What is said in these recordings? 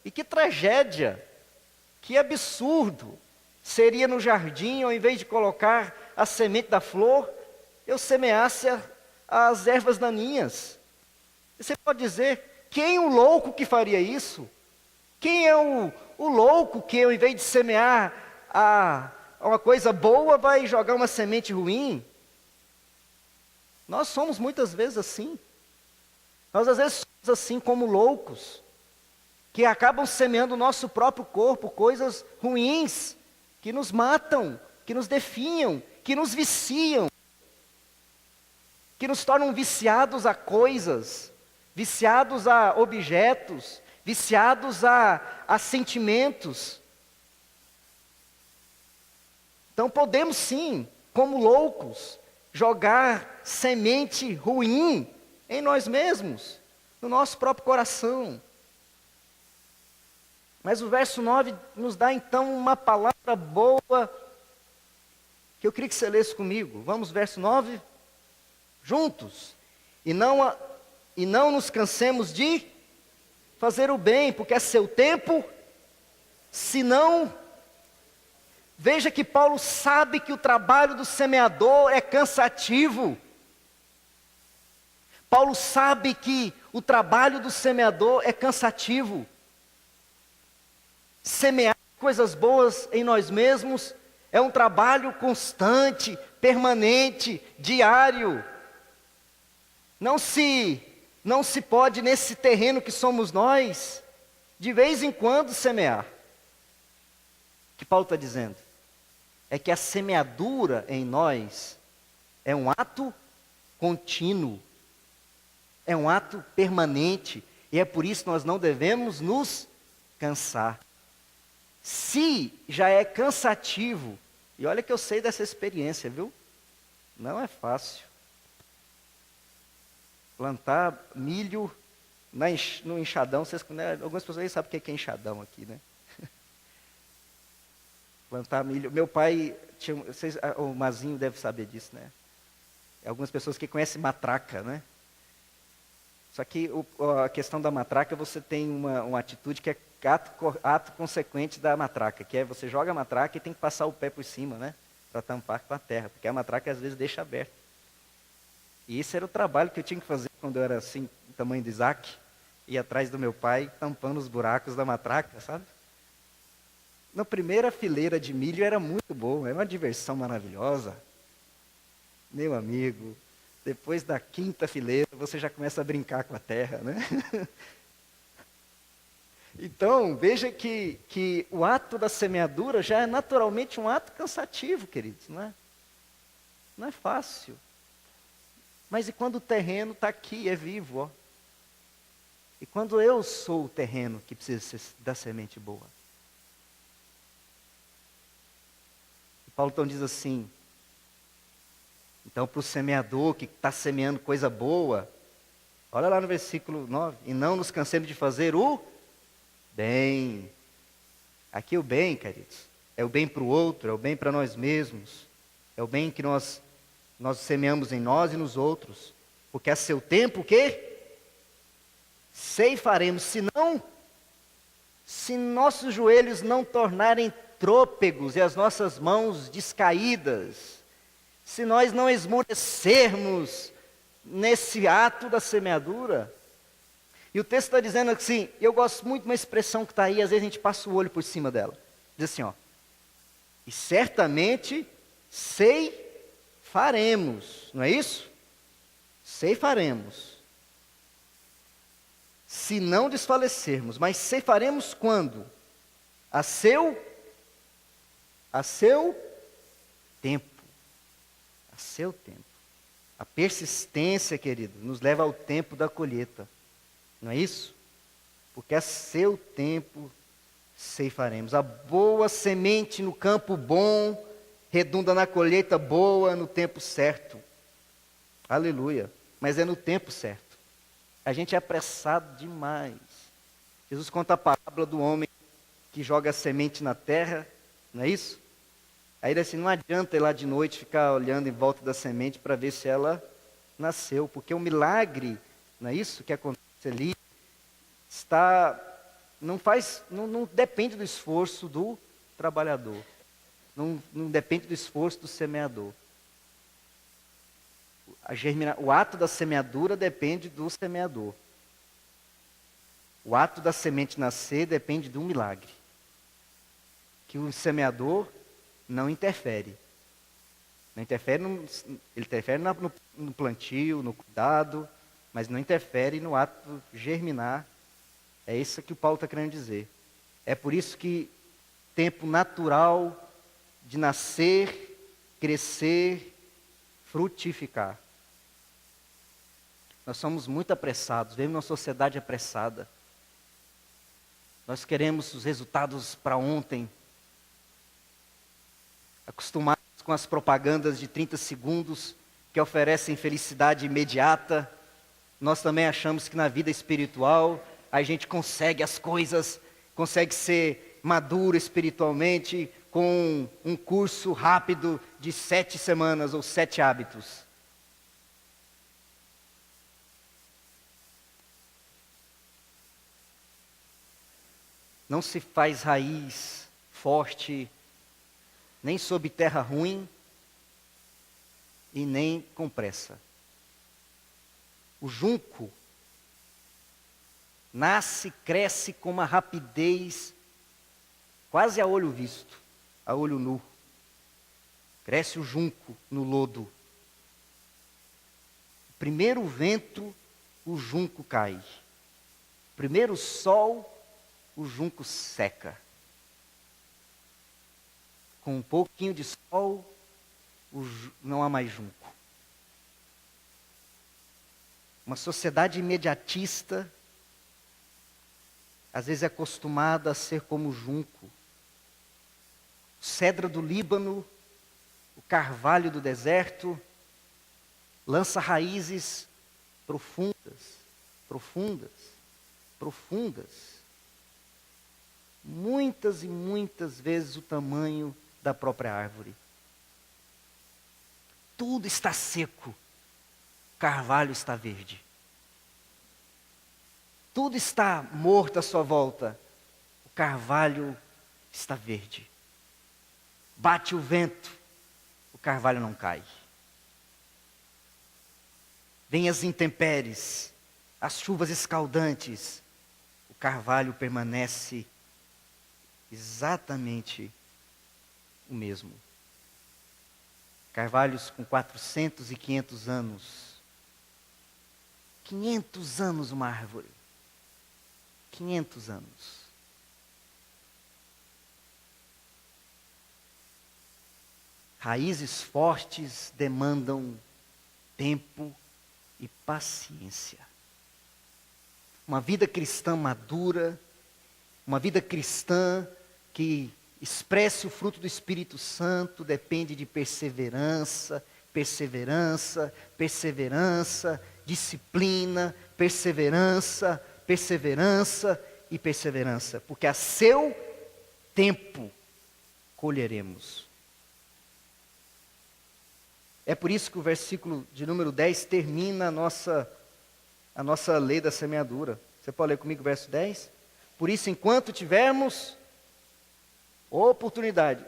E que tragédia, que absurdo seria no jardim, ao invés de colocar a semente da flor, eu semeasse as ervas daninhas. Você pode dizer, quem é o louco que faria isso? Quem é o louco que, ao invés de semear uma coisa boa, vai jogar uma semente ruim? Nós somos muitas vezes assim. Nós às vezes somos assim como loucos, que acabam semeando o nosso próprio corpo coisas ruins, que nos matam, que nos definham, que nos viciam, que nos tornam viciados a coisas, viciados a objetos, viciados a sentimentos. Então podemos sim, como loucos, jogar semente ruim em nós mesmos, no nosso próprio coração. Mas o verso 9 nos dá então uma palavra boa, que eu queria que você lesse comigo. Vamos, verso 9, juntos. E não nos cansemos de fazer o bem, porque é seu tempo, senão... Veja que Paulo sabe que o trabalho do semeador é cansativo. Paulo sabe que o trabalho do semeador é cansativo. Semear coisas boas em nós mesmos é um trabalho constante, permanente, diário. Não se pode, nesse terreno que somos nós, de vez em quando semear. O que Paulo está dizendo? É que a semeadura em nós é um ato contínuo, é um ato permanente, e é por isso que nós não devemos nos cansar. Se já é cansativo, e olha que eu sei dessa experiência, viu? Não é fácil. Plantar milho no enxadão, algumas pessoas sabem o que é enxadão aqui, né? Plantar milho. Meu pai, o Mazinho deve saber disso, né? Algumas pessoas que conhecem matraca, né? Só que a questão da matraca, você tem uma atitude que é ato consequente da matraca, que é você joga a matraca e tem que passar o pé por cima, né? Para tampar com a terra, porque a matraca às vezes deixa aberto. E esse era o trabalho que eu tinha que fazer quando eu era assim, do tamanho de Isaac, ia atrás do meu pai, tampando os buracos da matraca, sabe? Na primeira fileira de milho era muito bom, era uma diversão maravilhosa. Meu amigo, depois da quinta fileira, você já começa a brincar com a terra, né? Então, veja que o ato da semeadura já é naturalmente um ato cansativo, queridos, não é? Não é fácil. Mas e quando o terreno está aqui, é vivo, ó? E quando eu sou o terreno que precisa da semente boa? E Paulo então diz assim, então para o semeador que está semeando coisa boa, olha lá no versículo 9, e não nos cansemos de fazer o bem. Aqui o bem, queridos, é o bem para o outro, é o bem para nós mesmos, é o bem que nós semeamos em nós e nos outros, porque a seu tempo o quê? Ceifaremos, se nossos joelhos não tornarem trôpegos e as nossas mãos descaídas, se nós não esmorecermos nesse ato da semeadura. E o texto está dizendo assim, eu gosto muito de uma expressão que está aí, às vezes a gente passa o olho por cima dela. Diz assim, ó, e certamente ceifaremos, não é isso? Ceifaremos. Se não desfalecermos, mas ceifaremos quando? A seu tempo. A seu tempo. A persistência, querido, nos leva ao tempo da colheita. Não é isso? Porque a seu tempo ceifaremos. A boa semente no campo bom redunda na colheita boa no tempo certo. Aleluia. Mas é no tempo certo. A gente é apressado demais. Jesus conta a parábola do homem que joga a semente na terra, não é isso? Aí ele assim, não adianta ir lá de noite ficar olhando em volta da semente para ver se ela nasceu, porque o milagre, não é isso que acontece ali, está não depende do esforço do trabalhador. Não depende do esforço do semeador. O ato da semeadura depende do semeador. O ato da semente nascer depende de um milagre. Que o semeador não interfere. Não interfere ele interfere no plantio, no cuidado, mas não interfere no ato de germinar. É isso que o Paulo está querendo dizer. É por isso que tempo natural de nascer, crescer, frutificar. Nós somos muito apressados, vivemos numa sociedade apressada. Nós queremos os resultados para ontem. Acostumados com as propagandas de 30 segundos que oferecem felicidade imediata. Nós também achamos que na vida espiritual a gente consegue as coisas, consegue ser maduro espiritualmente com um curso rápido de 7 semanas ou 7 hábitos. Não se faz raiz forte, nem sob terra ruim, e nem com pressa. O junco nasce, cresce com uma rapidez quase a olho visto, a olho nu. Cresce o junco no lodo. Primeiro vento, o junco cai. Primeiro sol, o junco seca. Com um pouquinho de sol, não há mais junco. Uma sociedade imediatista, às vezes é acostumada a ser como o junco. O cedro do Líbano, o carvalho do deserto, lança raízes profundas, profundas, profundas. Muitas e muitas vezes o tamanho da própria árvore. Tudo está seco, o carvalho está verde. Tudo está morto à sua volta, o carvalho está verde. Bate o vento, o carvalho não cai. Vêm as intempéries, as chuvas escaldantes, o carvalho permanece exatamente o mesmo. Carvalhos com 400 e 500 anos. 500 anos uma árvore. 500 anos. Raízes fortes demandam tempo e paciência. Uma vida cristã madura, uma vida cristã que expresse o fruto do Espírito Santo depende de perseverança, perseverança, perseverança, disciplina, perseverança, perseverança e perseverança. Porque a seu tempo colheremos. É por isso que o versículo de número 10 termina a nossa lei da semeadura. Você pode ler comigo o verso 10? Por isso, enquanto tivermos oportunidade,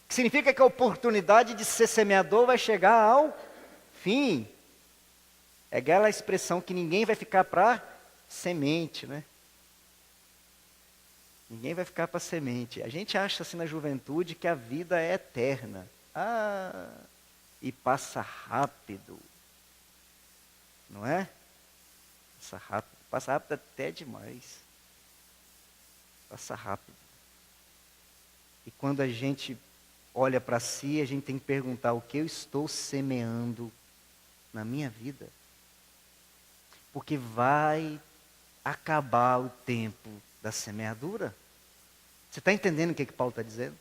que significa que a oportunidade de ser semeador vai chegar ao fim. É aquela expressão que ninguém vai ficar para semente, né? Ninguém vai ficar para semente. A gente acha assim na juventude que a vida é eterna. E passa rápido. Não é? Passa rápido até demais. Passa rápido. E quando a gente olha para si, a gente tem que perguntar: o que eu estou semeando na minha vida? Porque vai acabar o tempo da semeadura. Você está entendendo o que Paulo está dizendo?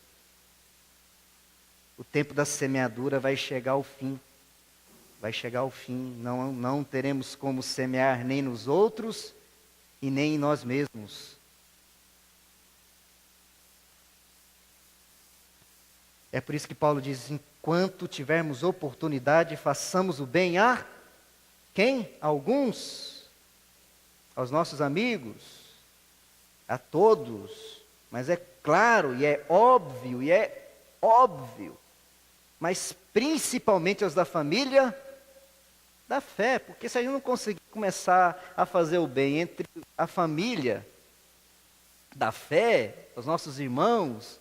O tempo da semeadura vai chegar ao fim. Vai chegar ao fim. Não teremos como semear nem nos outros e nem em nós mesmos. É por isso que Paulo diz: enquanto tivermos oportunidade, façamos o bem a quem? Alguns. aos nossos amigos, a todos, mas é claro e é óbvio, mas principalmente aos da família da fé, porque se a gente não conseguir começar a fazer o bem entre a família da fé, os nossos irmãos,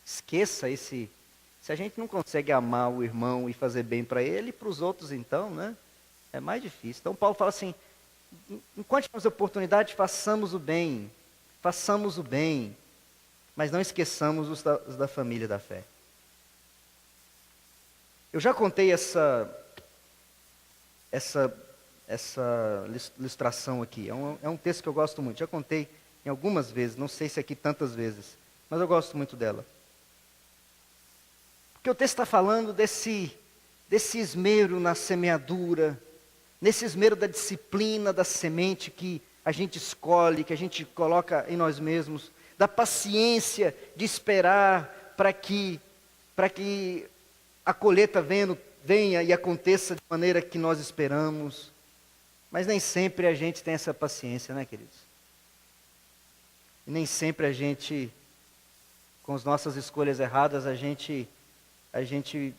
esqueça esse. Se a gente não consegue amar o irmão e fazer bem para ele, e para os outros então, né? É mais difícil. Então Paulo fala assim, enquanto temos oportunidade, façamos o bem, mas não esqueçamos os da família da fé. Eu já contei essa ilustração aqui, é um texto que eu gosto muito, já contei em algumas vezes, não sei se aqui tantas vezes, mas eu gosto muito dela. Porque o texto está falando desse esmero na semeadura, nesse esmero da disciplina da semente que a gente escolhe, que a gente coloca em nós mesmos, da paciência de esperar para que a colheita venha e aconteça de maneira que nós esperamos. Mas nem sempre a gente tem essa paciência, né, queridos? E nem sempre a gente, com as nossas escolhas erradas, a gente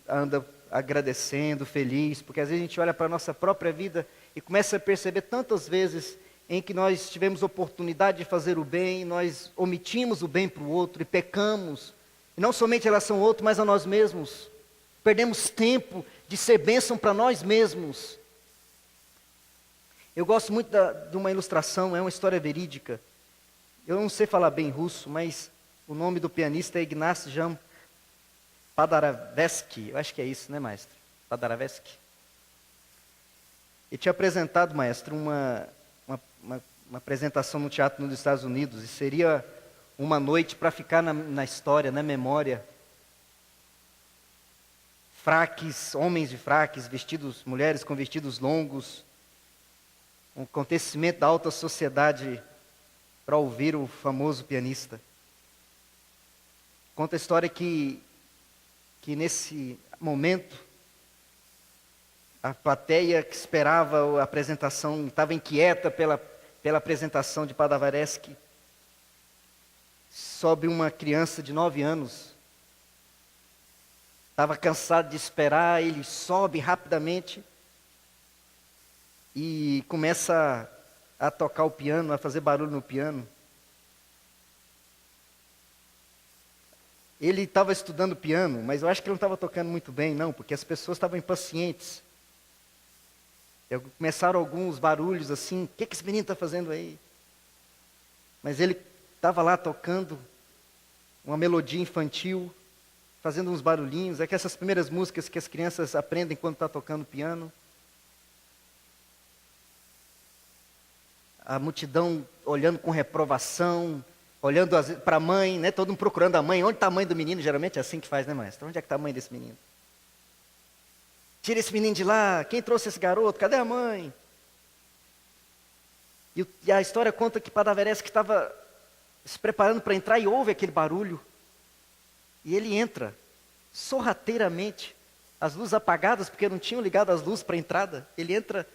anda agradecendo, feliz, porque às vezes a gente olha para a nossa própria vida e começa a perceber tantas vezes em que nós tivemos oportunidade de fazer o bem, nós omitimos o bem para o outro e pecamos, e não somente em relação ao outro, mas a nós mesmos. Perdemos tempo de ser bênção para nós mesmos. Eu gosto muito de uma ilustração, é uma história verídica. Eu não sei falar bem russo, mas o nome do pianista é Ignacy Jan Paderewski. Eu acho que é isso, né, maestro? Paderewski. Ele tinha apresentado, maestro, uma apresentação no teatro nos Estados Unidos, e seria uma noite para ficar na história, na memória. Fraques, homens de fraques, mulheres com vestidos longos, um acontecimento da alta sociedade para ouvir o famoso pianista. Conta a história que nesse momento, a plateia que esperava a apresentação, estava inquieta pela apresentação de Paderewski, sobe uma criança de 9 anos, estava cansado de esperar, ele sobe rapidamente e começa a tocar o piano, a fazer barulho no piano. Ele estava estudando piano, mas eu acho que ele não estava tocando muito bem, não, porque as pessoas estavam impacientes. Começaram alguns barulhos assim, o que esse menino está fazendo aí? Mas ele estava lá tocando uma melodia infantil, fazendo uns barulhinhos, é que essas primeiras músicas que as crianças aprendem quando está tocando piano. A multidão olhando com reprovação, olhando para a mãe, né, todo mundo procurando a mãe. Onde está a mãe do menino? Geralmente é assim que faz, né, maestro? Onde é que está a mãe desse menino? Tira esse menino de lá, quem trouxe esse garoto? Cadê a mãe? E a história conta que Paderewski estava se preparando para entrar e ouve aquele barulho. E ele entra, sorrateiramente, as luzes apagadas, porque não tinham ligado as luzes para a entrada. Ele entra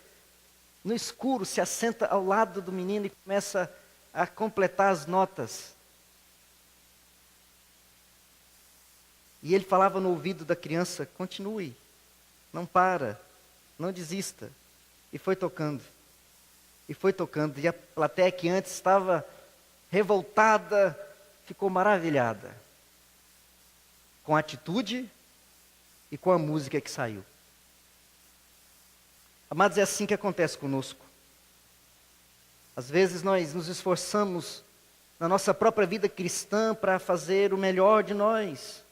no escuro, se assenta ao lado do menino e começa a completar as notas. E ele falava no ouvido da criança, continue, não para, não desista. E foi tocando. E a plateia que antes estava revoltada, ficou maravilhada com a atitude e com a música que saiu. Amados, é assim que acontece conosco. Às vezes nós nos esforçamos na nossa própria vida cristã para fazer o melhor de nós.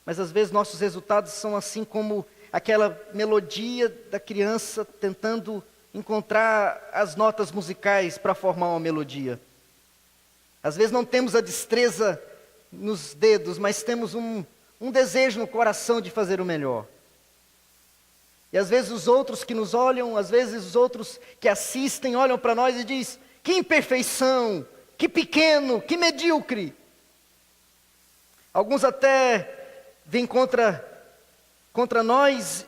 Mas às vezes nossos resultados são assim como aquela melodia da criança tentando encontrar as notas musicais para formar uma melodia. Às vezes não temos a destreza nos dedos, mas temos um desejo no coração de fazer o melhor. E às vezes os outros que nos olham, às vezes os outros que assistem, olham para nós e dizem, que imperfeição, que pequeno, que medíocre. Alguns até vêm contra nós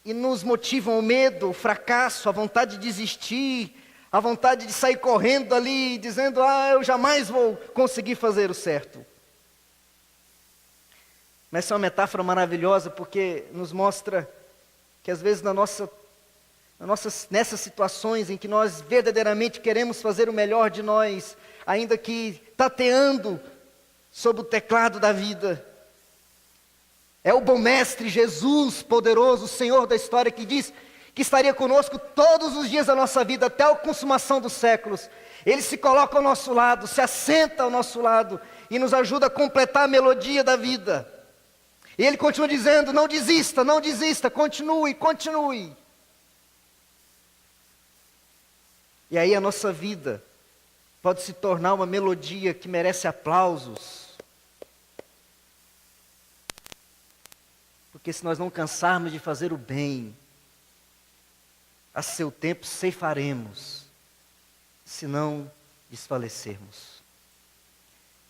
e nos motivam o medo, o fracasso, a vontade de desistir, a vontade de sair correndo ali, dizendo, eu jamais vou conseguir fazer o certo. Mas essa é uma metáfora maravilhosa, porque nos mostra que às vezes nessas situações em que nós verdadeiramente queremos fazer o melhor de nós, ainda que tateando sob o teclado da vida, é o bom mestre Jesus, poderoso, o Senhor da história, que diz que estaria conosco todos os dias da nossa vida, até a consumação dos séculos. Ele se coloca ao nosso lado, se assenta ao nosso lado e nos ajuda a completar a melodia da vida. E Ele continua dizendo, não desista, não desista, continue, continue. E aí a nossa vida pode se tornar uma melodia que merece aplausos. Porque se nós não cansarmos de fazer o bem, a seu tempo ceifaremos, se não desfalecermos.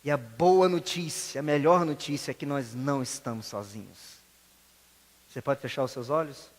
E a boa notícia, a melhor notícia é que nós não estamos sozinhos. Você pode fechar os seus olhos?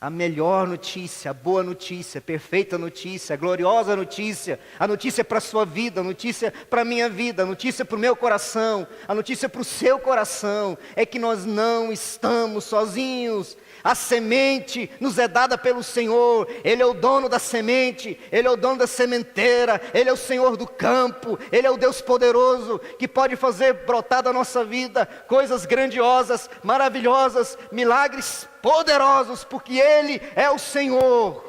A melhor notícia, a boa notícia, a perfeita notícia, a gloriosa notícia, a notícia para a sua vida, a notícia para a minha vida, a notícia para o meu coração, a notícia para o seu coração, é que nós não estamos sozinhos. A semente nos é dada pelo Senhor, Ele é o dono da semente, Ele é o dono da sementeira, Ele é o Senhor do campo, Ele é o Deus poderoso, que pode fazer brotar da nossa vida coisas grandiosas, maravilhosas, milagres poderosos, porque Ele é o Senhor.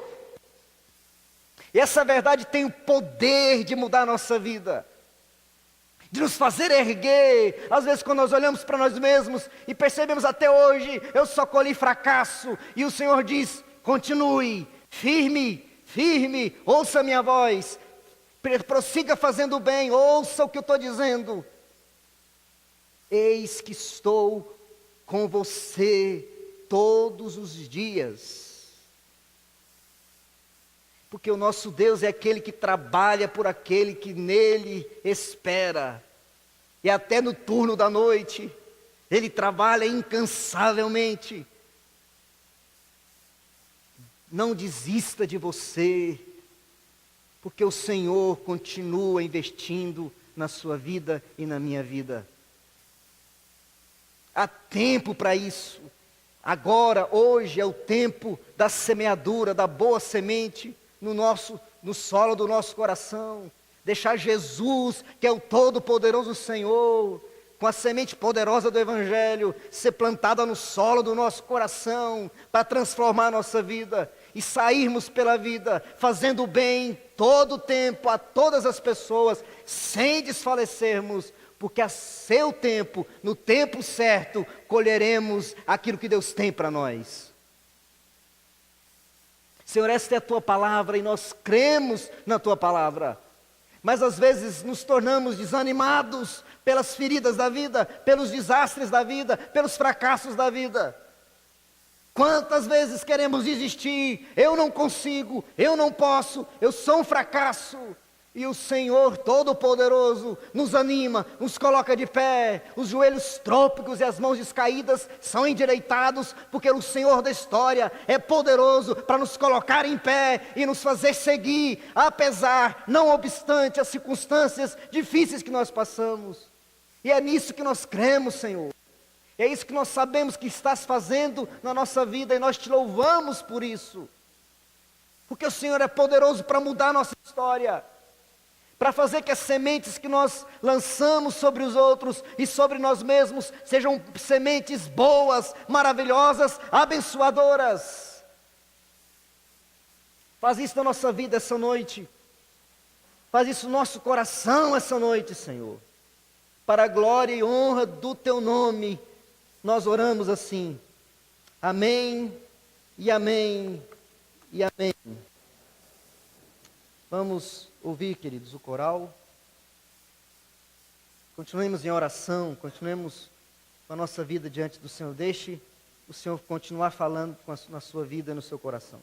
E essa verdade tem o poder de mudar a nossa vida, de nos fazer erguer. Às vezes quando nós olhamos para nós mesmos e percebemos até hoje, eu só colhi fracasso, e o Senhor diz, continue, firme, firme, ouça a minha voz, prossiga fazendo o bem, ouça o que eu estou dizendo. Eis que estou com você todos os dias. Porque o nosso Deus é aquele que trabalha por aquele que nele espera. E até no turno da noite, Ele trabalha incansavelmente. Não desista de você, porque o Senhor continua investindo na sua vida e na minha vida. Há tempo para isso. Agora, hoje é o tempo da semeadura, da boa semente no solo do nosso coração. Deixar Jesus, que é o todo-poderoso Senhor, com a semente poderosa do Evangelho, ser plantada no solo do nosso coração, para transformar a nossa vida, e sairmos pela vida, fazendo o bem todo o tempo, a todas as pessoas, sem desfalecermos, porque a seu tempo, no tempo certo, colheremos aquilo que Deus tem para nós. Senhor, esta é a Tua palavra e nós cremos na Tua palavra. Mas às vezes nos tornamos desanimados pelas feridas da vida, pelos desastres da vida, pelos fracassos da vida. Quantas vezes queremos desistir? Eu não consigo, eu não posso, eu sou um fracasso. E o Senhor Todo-Poderoso nos anima, nos coloca de pé, os joelhos trôpegos e as mãos descaídas são endireitados, porque o Senhor da história é poderoso para nos colocar em pé e nos fazer seguir, apesar, não obstante as circunstâncias difíceis que nós passamos. E é nisso que nós cremos, Senhor. É isso que nós sabemos que estás fazendo na nossa vida, e nós te louvamos por isso. Porque o Senhor é poderoso para mudar a nossa história, para fazer que as sementes que nós lançamos sobre os outros e sobre nós mesmos sejam sementes boas, maravilhosas, abençoadoras. Faz isso na nossa vida essa noite. Faz isso no nosso coração essa noite, Senhor. Para a glória e honra do Teu nome, nós oramos assim. Amém e amém e amém. Vamos ouvir, queridos, o coral. Continuemos em oração, continuemos com a nossa vida diante do Senhor. Deixe o Senhor continuar falando na sua vida e no seu coração.